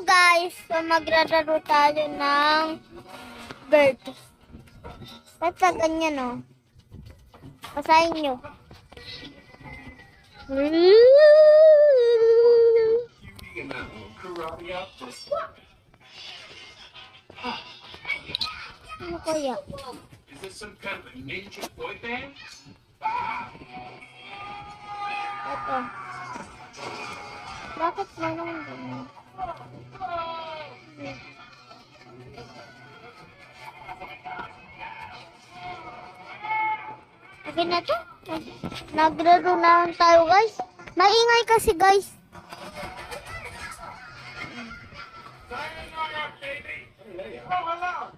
guys, so maglalaro tayo ng bird. Ba't ka ganyan, oh? Basahin nyo. Ano kaya? Is this some kind of a ninja boy band? Ito. Bakit naman ganyan? Okay na to? Naglaro na tayo guys. Maingay kasi guys. Oh, hello.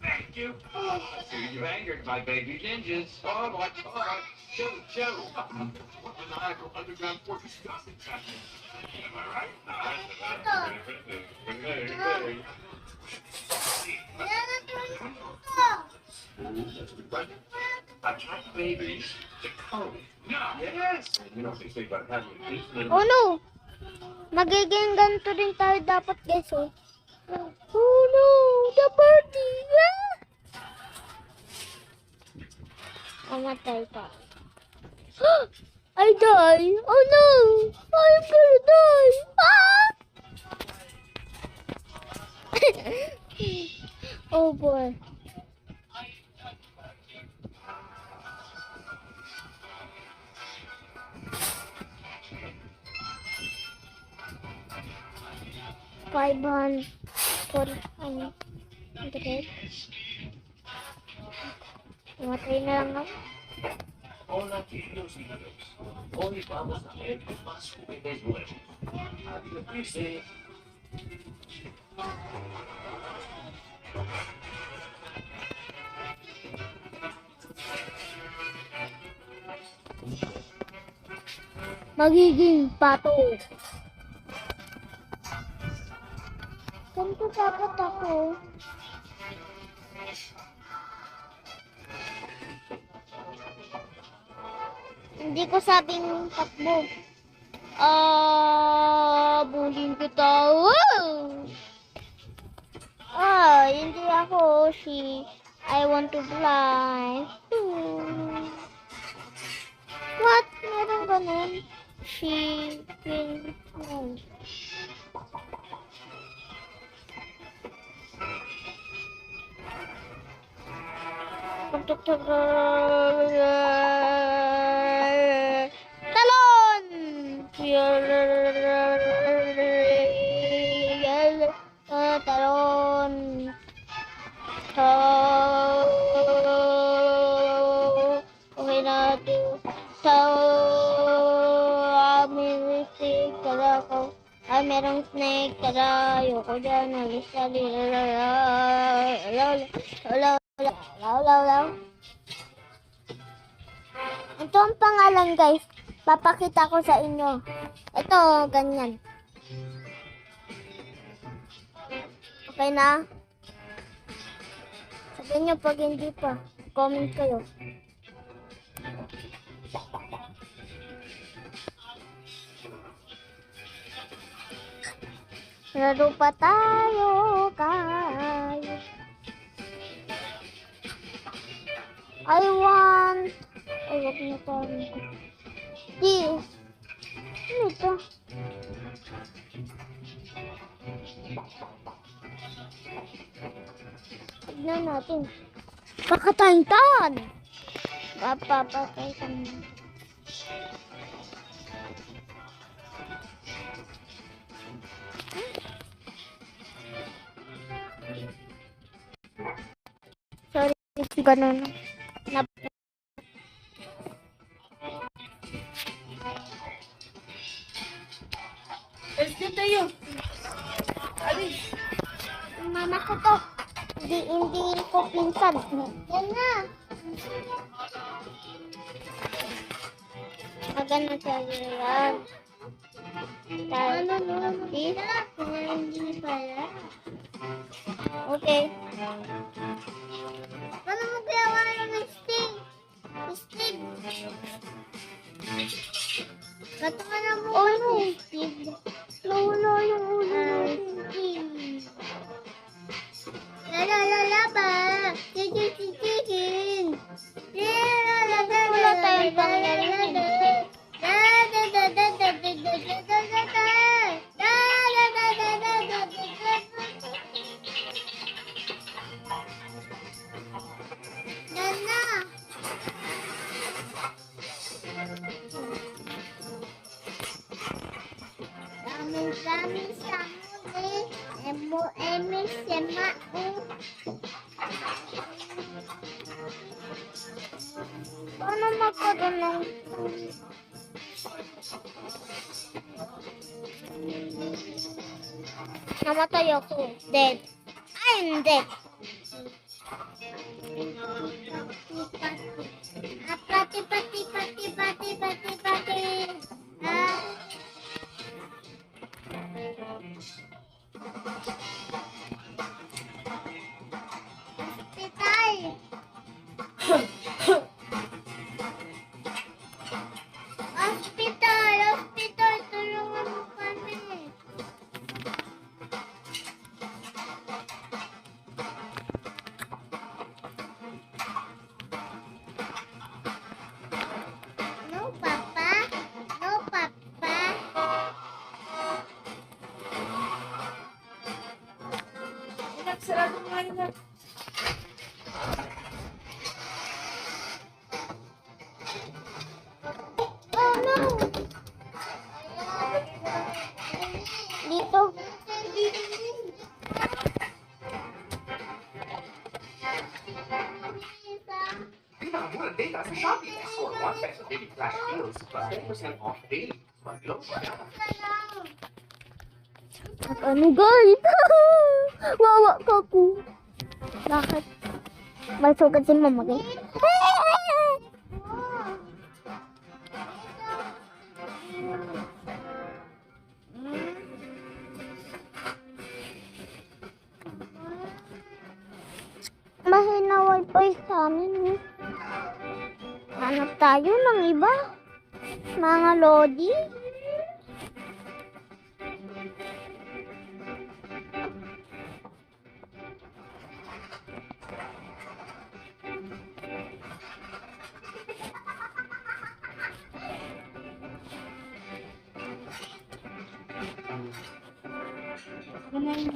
Thank you. I see you angered my baby ninjas. Oh, my God. Show. What maniacal underground fortress doesn't touch me? Am I right? Attract babies to code. No. Yes. You know what they say about having these little... Oh no! Magiging ganito din tayo dapat guys oh. Oh no! The party! Ah! Mamatay pa. I die! Oh no! I'm gonna die! Ah! Oh boy. $500. Matay na lang ako. Hola, queridos niños. Hoy vamos a ver más juguetes nuevos. Adiós, dice. Magiging pato. Ganito dapat ako. Hindi ko sabing takbo. Bulin kita. Wow! Hindi ako. I want to fly. What? Meron ganun? She will fly. Talon! Talon! Okay na ito. May snake. Tara ako. Merong snake. Tara. Ayoko dyan. Nalisali. Ito ang pangalan guys. Papakita ko sa inyo. Ito, ganyan. Okay na? Sabihin nyo pag hindi pa. Comment kayo. Laro pa tayo, guys. I want... Ay, wag na tayo. This. Ano ito? Tignan natin. Pakatantan! Papapataytan. Sorry, ganun. Let's tayo. Alis. Mama ko to. Hindi ko pinsan. Yan na. Maganda tayo yan. Hindi pala. Okay. Paano mo gawa ng sting? Sting. Katawan mo. Oh no. Nawala yung ulo natin. Maraming sa muli. Emo eme semao. Paano magkaroon ng... Namatay ako. Dead. I'm dead. Pati, pati, pati, pati, pati, pati. Hospital. Hospital, hospital. Tulungan mo kami. No, Papa. No, Papa. Anak, sarado mo nga yun, anak. Oh, no. Dito. What a day, that's a shopping. Score one peso daily flash deals plus 10% off daily. Bundle. Ano guys? Wawa ka ko. Bakit? May sugat si mama guys. Mahina wifi sa amin. Hanap tayo ng iba. Mga lodi. Ano na yun?